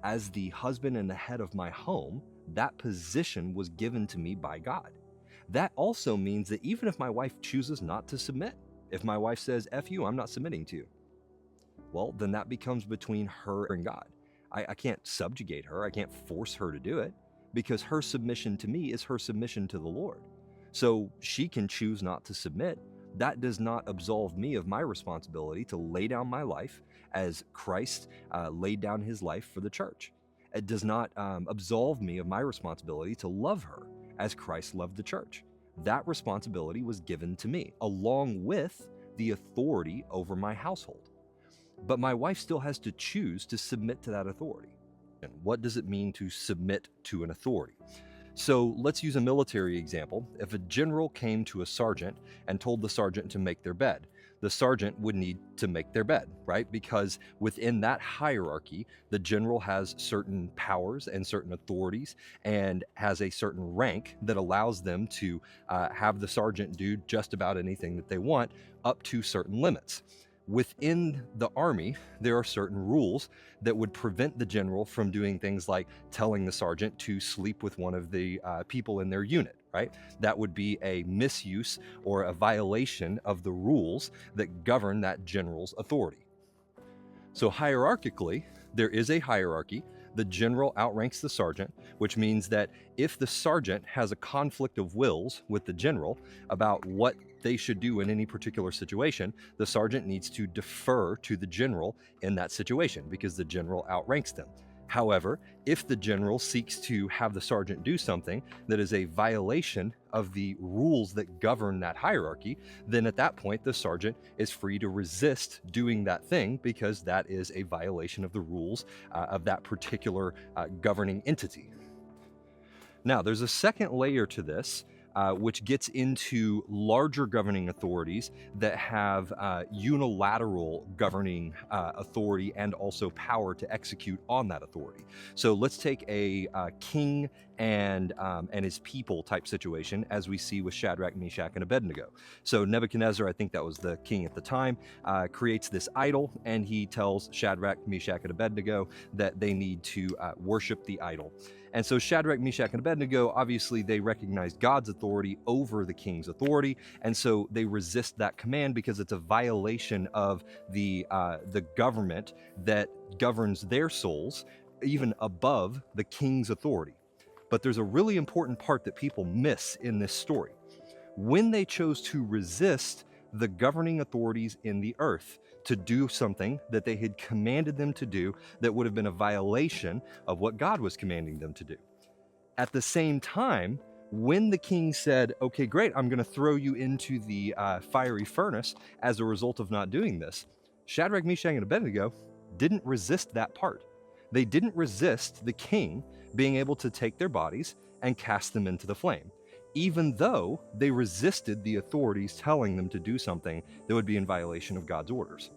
as the husband and the head of my home, that position was given to me by God. That also means that even if my wife chooses not to submit, if my wife says, F you, I'm not submitting to you, well, then that becomes between her and God. I can't subjugate her. I can't force her to do it because her submission to me is her submission to the Lord. So she can choose not to submit. That does not absolve me of my responsibility to lay down my life as Christ laid down his life for the church. It does not absolve me of my responsibility to love her as Christ loved the church. That responsibility was given to me, along with the authority over my household. But my wife still has to choose to submit to that authority. And what does it mean to submit to an authority? So let's use a military example. If a general came to a sergeant and told the sergeant to make their bed, the sergeant would need to make their bed, right? Because within that hierarchy, the general has certain powers and certain authorities and has a certain rank that allows them to have the sergeant do just about anything that they want up to certain limits. Within the army, there are certain rules that would prevent the general from doing things like telling the sergeant to sleep with one of the people in their unit, right? That would be a misuse or a violation of the rules that govern that general's authority. So hierarchically, there is a hierarchy. The general outranks the sergeant, which means that if the sergeant has a conflict of wills with the general about what they should do in any particular situation, the sergeant needs to defer to the general in that situation because the general outranks them. However, if the general seeks to have the sergeant do something that is a violation of the rules that govern that hierarchy, then at that point, the sergeant is free to resist doing that thing because that is a violation of the rules of that particular governing entity. Now, there's a second layer to this, which gets into larger governing authorities that have unilateral governing authority and also power to execute on that authority. So let's take a king and his people type situation, as we see with Shadrach, Meshach, and Abednego. So Nebuchadnezzar, I think that was the king at the time, creates this idol, and he tells Shadrach, Meshach, and Abednego that they need to worship the idol. And so Shadrach, Meshach, and Abednego, obviously they recognize God's authority over the king's authority, and so they resist that command because it's a violation of the government that governs their souls, even above the king's authority. But there's a really important part that people miss in this story. When they chose to resist the governing authorities in the earth to do something that they had commanded them to do that would have been a violation of what God was commanding them to do. At the same time, when the king said, okay, great, I'm going to throw you into the fiery furnace as a result of not doing this, Shadrach, Meshach, and Abednego didn't resist that part. They didn't resist the king being able to take their bodies and cast them into the flame, even though they resisted the authorities telling them to do something that would be in violation of God's orders.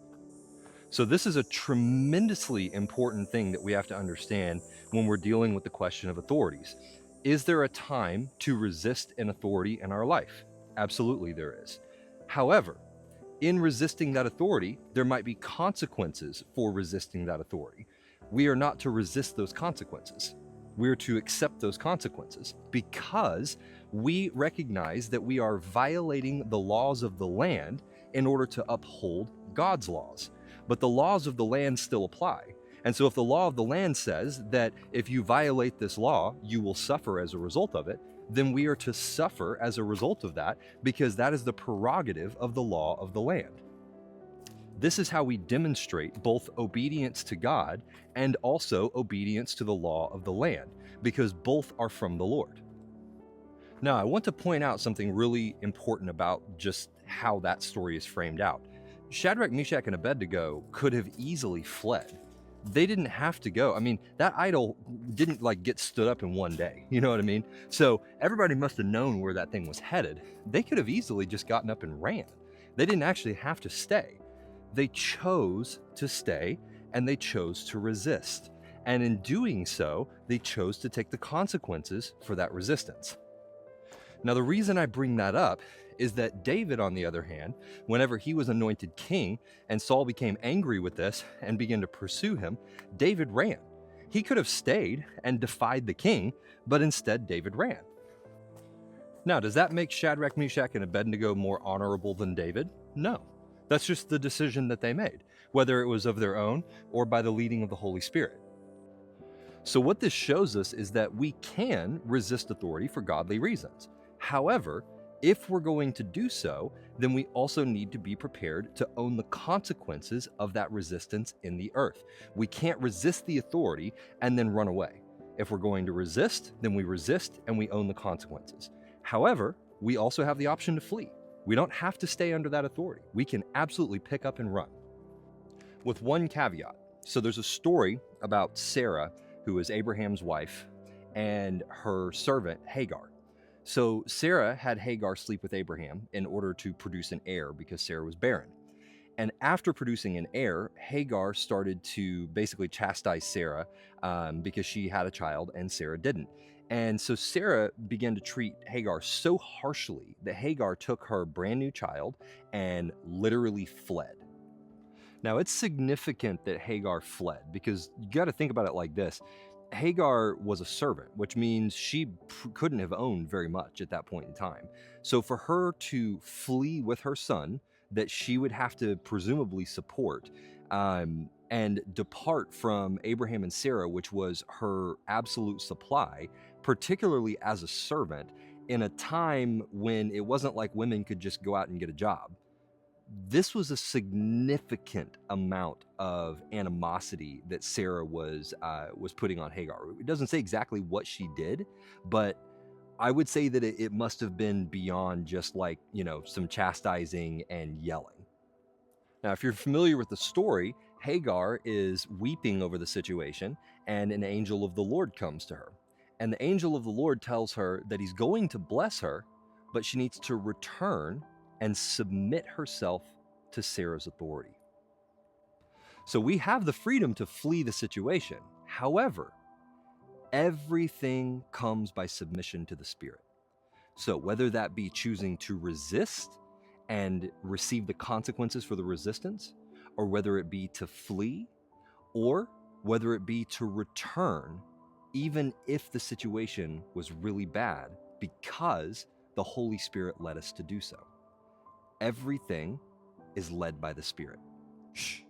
So this is a tremendously important thing that we have to understand when we're dealing with the question of authorities. Is there a time to resist an authority in our life? Absolutely there is. However, in resisting that authority, there might be consequences for resisting that authority. We are not to resist those consequences. We're to accept those consequences because we recognize that we are violating the laws of the land in order to uphold God's laws. But the laws of the land still apply. And so if the law of the land says that if you violate this law, you will suffer as a result of it, then we are to suffer as a result of that because that is the prerogative of the law of the land. This is how we demonstrate both obedience to God and also obedience to the law of the land, because both are from the Lord. Now, I want to point out something really important about just how that story is framed out. Shadrach, Meshach, and Abednego could have easily fled. They didn't have to go. I mean, that idol didn't get stood up in one day. You know what I mean? So everybody must have known where that thing was headed. They could have easily just gotten up and ran. They didn't actually have to stay. They chose to stay and they chose to resist. And in doing so, they chose to take the consequences for that resistance. Now, the reason I bring that up is that David, on the other hand, whenever he was anointed king and Saul became angry with this and began to pursue him, David ran. He could have stayed and defied the king, but instead David ran. Now, does that make Shadrach, Meshach, and Abednego more honorable than David? No. That's just the decision that they made, whether it was of their own or by the leading of the Holy Spirit. So what this shows us is that we can resist authority for godly reasons. However, if we're going to do so, then we also need to be prepared to own the consequences of that resistance in the earth. We can't resist the authority and then run away. If we're going to resist, then we resist and we own the consequences. However, we also have the option to flee. We don't have to stay under that authority. We can absolutely pick up and run. With one caveat. So there's a story about Sarah, who is Abraham's wife, and her servant Hagar. So Sarah had Hagar sleep with Abraham in order to produce an heir because Sarah was barren. And after producing an heir, Hagar started to basically chastise Sarah because she had a child and Sarah didn't. And so Sarah began to treat Hagar so harshly that Hagar took her brand new child and literally fled. Now, it's significant that Hagar fled because you got to think about it like this. Hagar was a servant, which means she couldn't have owned very much at that point in time. So for her to flee with her son that she would have to presumably support and depart from Abraham and Sarah, which was her absolute supply, particularly as a servant, in a time when it wasn't like women could just go out and get a job. This was a significant amount of animosity that Sarah was putting on Hagar. It doesn't say exactly what she did, but I would say that it must have been beyond just like, some chastising and yelling. Now, if you're familiar with the story, Hagar is weeping over the situation, and an angel of the Lord comes to her. And the angel of the Lord tells her that he's going to bless her, but she needs to return and submit herself to Sarah's authority. So we have the freedom to flee the situation. However, everything comes by submission to the Spirit. So whether that be choosing to resist and receive the consequences for the resistance, or whether it be to flee, or whether it be to return, even if the situation was really bad, because the Holy Spirit led us to do so. Everything is led by the Spirit. Shh.